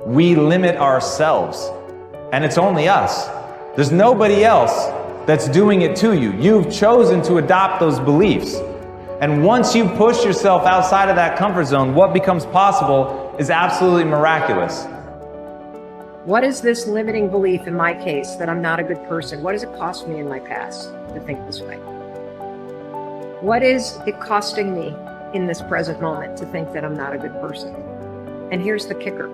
we limit ourselves. And it's only us. There's nobody else that's doing it to you. You've chosen to adopt those beliefs. And once you push yourself outside of that comfort zone, what becomes possible is absolutely miraculous. What is this limiting belief in my case that I'm not a good person? What does it cost me in my past to think this way? What is it costing me in this present moment to think that I'm not a good person? And here's the kicker.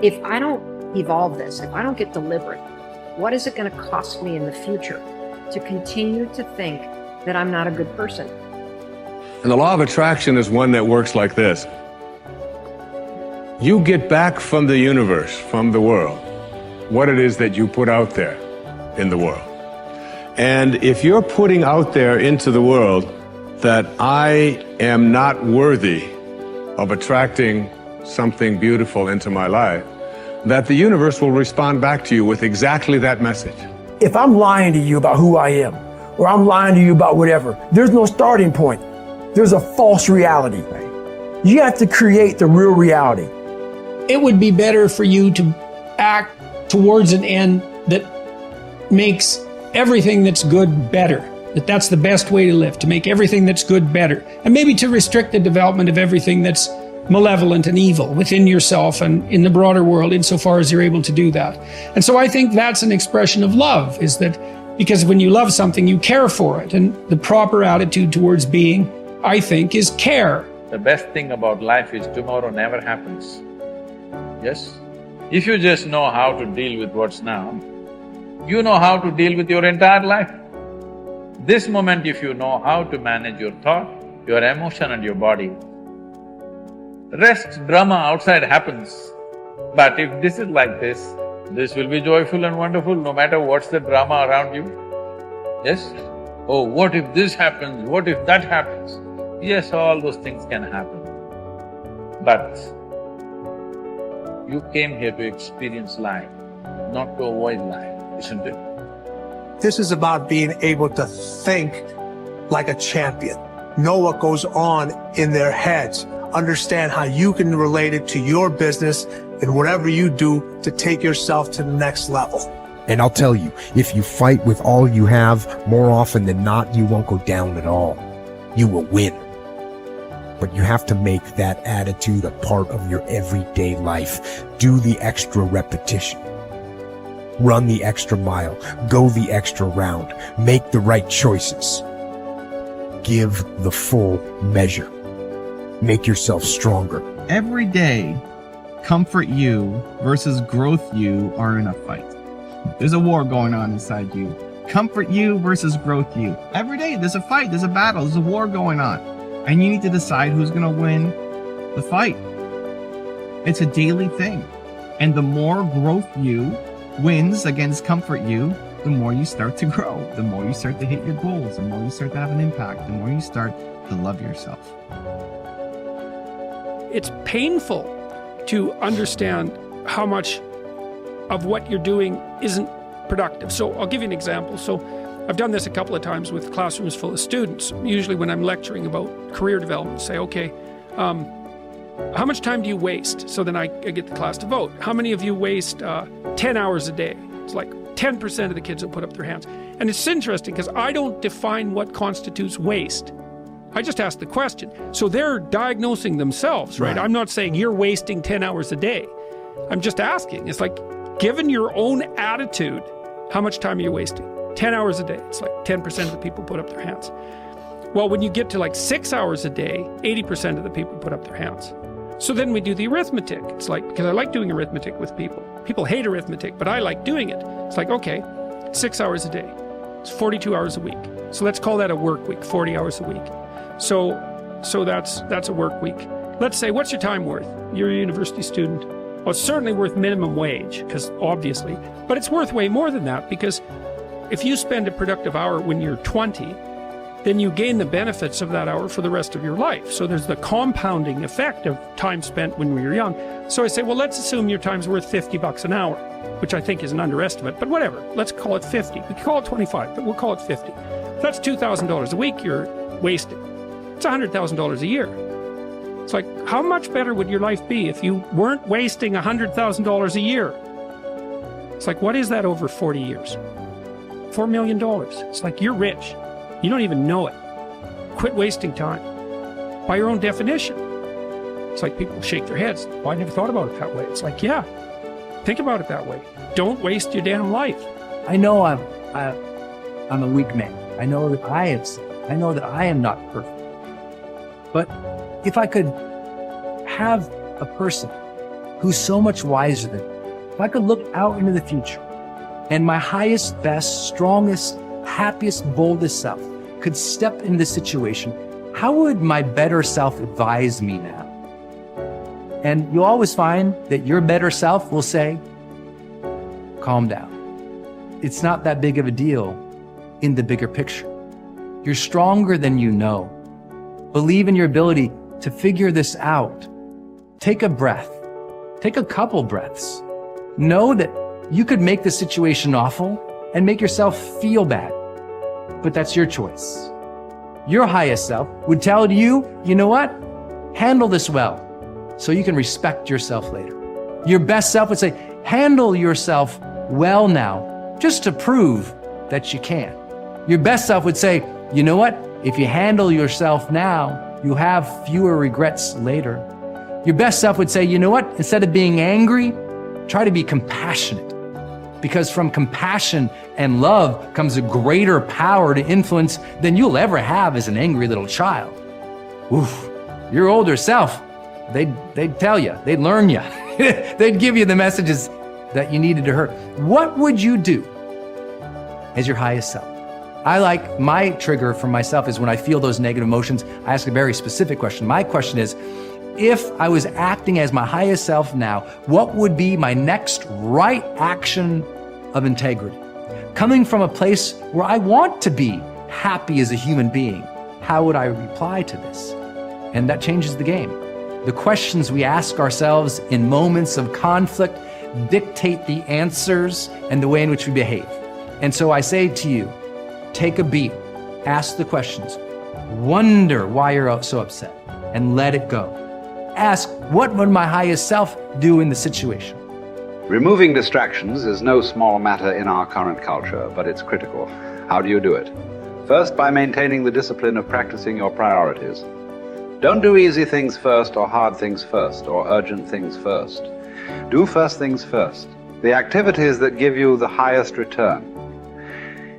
If I don't evolve this, if I don't get deliberate, what is it going to cost me in the future to continue to think that I'm not a good person? And the law of attraction is one that works like this. You get back from the universe, from the world, what it is that you put out there in the world. And if you're putting out there into the world that I am not worthy of attracting something beautiful into my life, that the universe will respond back to you with exactly that message. If I'm lying to you about who I am, or I'm lying to you about whatever, there's no starting point. There's a false reality. You have to create the real reality. It would be better for you to act towards an end that makes everything that's good better. That's the best way to live, to make everything that's good better. And maybe to restrict the development of everything that's malevolent and evil within yourself and in the broader world, insofar as you're able to do that. And so I think that's an expression of love, is that because when you love something, you care for it. And the proper attitude towards being, I think, is care. The best thing about life is tomorrow never happens. Yes? If you just know how to deal with what's now, you know how to deal with your entire life. This moment, if you know how to manage your thought, your emotion and your body, rest drama outside happens. But if this is like this will be joyful and wonderful no matter what's the drama around you. Yes? Oh, what if this happens? What if that happens? Yes, all those things can happen. But you came here to experience life, not to avoid life, isn't it? This is about being able to think like a champion, know what goes on in their heads, understand how you can relate it to your business and whatever you do to take yourself to the next level. And I'll tell you, if you fight with all you have, more often than not, you won't go down at all. You will win. But you have to make that attitude a part of your everyday life. Do the extra repetition. Run the extra mile. Go the extra round. Make the right choices. Give the full measure. Make yourself stronger. Every day, comfort you versus growth you are in a fight. There's a war going on inside you. Comfort you versus growth you. Every day there's a fight, there's a battle, there's a war going on. And you need to decide who's gonna win the fight. It's a daily thing. And the more growth you wins against comfort you, the more you start to grow, the more you start to hit your goals, the more you start to have an impact, the more you start to love yourself. It's painful to understand how much of what you're doing isn't productive. So I'll give you an example. So I've done this a couple of times with classrooms full of students. Usually when I'm lecturing about career development, say, okay, how much time do you waste? So then I get the class to vote. How many of you waste 10 hours a day? It's like 10% of the kids will put up their hands. And it's interesting because I don't define what constitutes waste. I just ask the question. So they're diagnosing themselves, right? I'm not saying you're wasting 10 hours a day. I'm just asking. It's like, given your own attitude, how much time are you wasting? 10 hours a day. It's like 10% of the people put up their hands. Well, when you get to like 6 hours a day, 80% of the people put up their hands. So then we do the arithmetic. It's like, because I like doing arithmetic with people. People hate arithmetic, but I like doing it. It's like, okay, 6 hours a day. It's 42 hours a week. So let's call that a work week, 40 hours a week. So that's a work week. Let's say, what's your time worth? You're a university student. Well, it's certainly worth minimum wage, because obviously, but it's worth way more than that, because if you spend a productive hour when you're 20, then you gain the benefits of that hour for the rest of your life. So there's the compounding effect of time spent when we were young. So I say, well, let's assume your time's worth $50 an hour, which I think is an underestimate, but whatever, let's call it 50. We can call it 25, but we'll call it 50. That's $2,000 a week you're wasting. It's $100,000 a year. It's like, how much better would your life be if you weren't wasting $100,000 a year? It's like, what is that over 40 years? $4 million. It's like, you're rich. You don't even know it. Quit wasting time. By your own definition. It's like people shake their heads. Well, I never thought about it that way. It's like, yeah, think about it that way. Don't waste your damn life. I know I'm a weak man. I know that I am sick. I know that I am not perfect. But if I could have a person who's so much wiser than me, if I could look out into the future and my highest, best, strongest, happiest, boldest self could step into the situation, how would my better self advise me now? And you'll always find that your better self will say, calm down. It's not that big of a deal in the bigger picture. You're stronger than you know. Believe in your ability to figure this out. Take a breath. Take a couple breaths. Know that you could make the situation awful and make yourself feel bad, but that's your choice. Your highest self would tell you, you know what? Handle this well so you can respect yourself later. Your best self would say, handle yourself well now, just to prove that you can. Your best self would say, you know what? If you handle yourself now, you'll have fewer regrets later. Your best self would say, you know what? Instead of being angry, try to be compassionate. Because from compassion and love comes a greater power to influence than you'll ever have as an angry little child. Oof, your older self, they'd tell you, they'd learn you. They'd give you the messages that you needed to hear. What would you do as your highest self? I like my trigger for myself is when I feel those negative emotions, I ask a very specific question. My question is, if I was acting as my highest self now, what would be my next right action of integrity? Coming from a place where I want to be happy as a human being, how would I reply to this? And that changes the game. The questions we ask ourselves in moments of conflict dictate the answers and the way in which we behave. And so I say to you, take a beat, ask the questions, wonder why you're so upset, and let it go. Ask, what would my highest self do in the situation? Removing distractions is no small matter in our current culture, but it's critical. How do you do it? First, by maintaining the discipline of practicing your priorities. Don't do easy things first, or hard things first, or urgent things first. Do first things first, the activities that give you the highest return.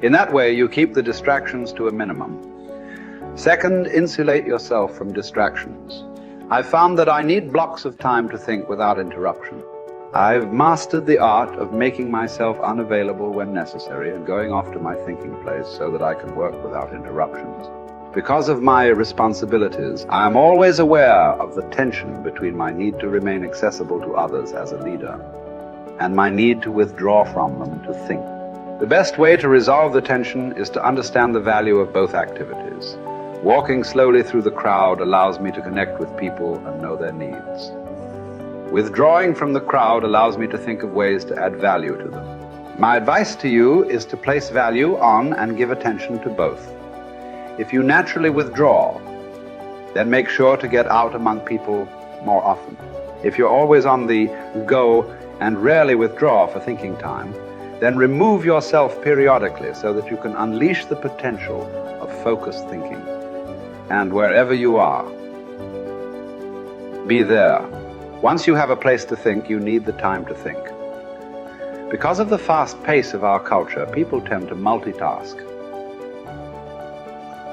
In that way, you keep the distractions to a minimum. Second, insulate yourself from distractions. I've found that I need blocks of time to think without interruption. I've mastered the art of making myself unavailable when necessary and going off to my thinking place so that I can work without interruptions. Because of my responsibilities, I am always aware of the tension between my need to remain accessible to others as a leader and my need to withdraw from them to think. The best way to resolve the tension is to understand the value of both activities. Walking slowly through the crowd allows me to connect with people and know their needs. Withdrawing from the crowd allows me to think of ways to add value to them. My advice to you is to place value on and give attention to both. If you naturally withdraw, then make sure to get out among people more often. If you're always on the go and rarely withdraw for thinking time, then remove yourself periodically so that you can unleash the potential of focused thinking. And wherever you are, be there. Once you have a place to think, you need the time to think. Because of the fast pace of our culture, people tend to multitask.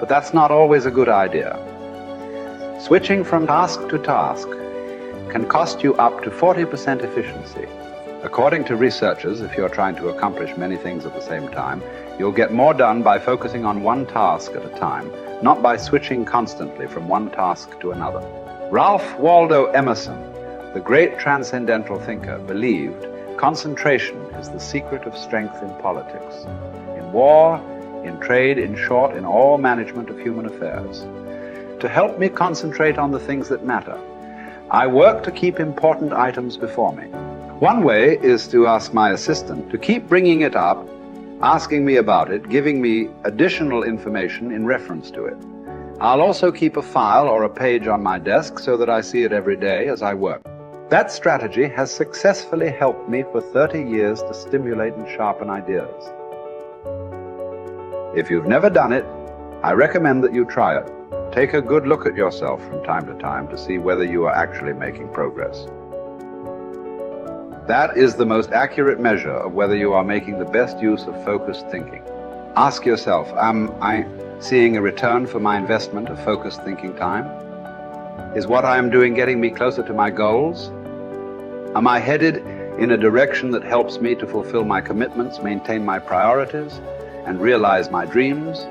But that's not always a good idea. Switching from task to task can cost you up to 40% efficiency. According to researchers, if you're trying to accomplish many things at the same time, you'll get more done by focusing on one task at a time, not by switching constantly from one task to another. Ralph Waldo Emerson, the great transcendental thinker, believed concentration is the secret of strength in politics, in war, in trade, in short, in all management of human affairs. To help me concentrate on the things that matter, I work to keep important items before me. One way is to ask my assistant to keep bringing it up, asking me about it, giving me additional information in reference to it. I'll also keep a file or a page on my desk so that I see it every day as I work. That strategy has successfully helped me for 30 years to stimulate and sharpen ideas. If you've never done it, I recommend that you try it. Take a good look at yourself from time to time to see whether you are actually making progress. That is the most accurate measure of whether you are making the best use of focused thinking. Ask yourself, am I seeing a return for my investment of focused thinking time? Is what I am doing getting me closer to my goals? Am I headed in a direction that helps me to fulfill my commitments, maintain my priorities, and realize my dreams?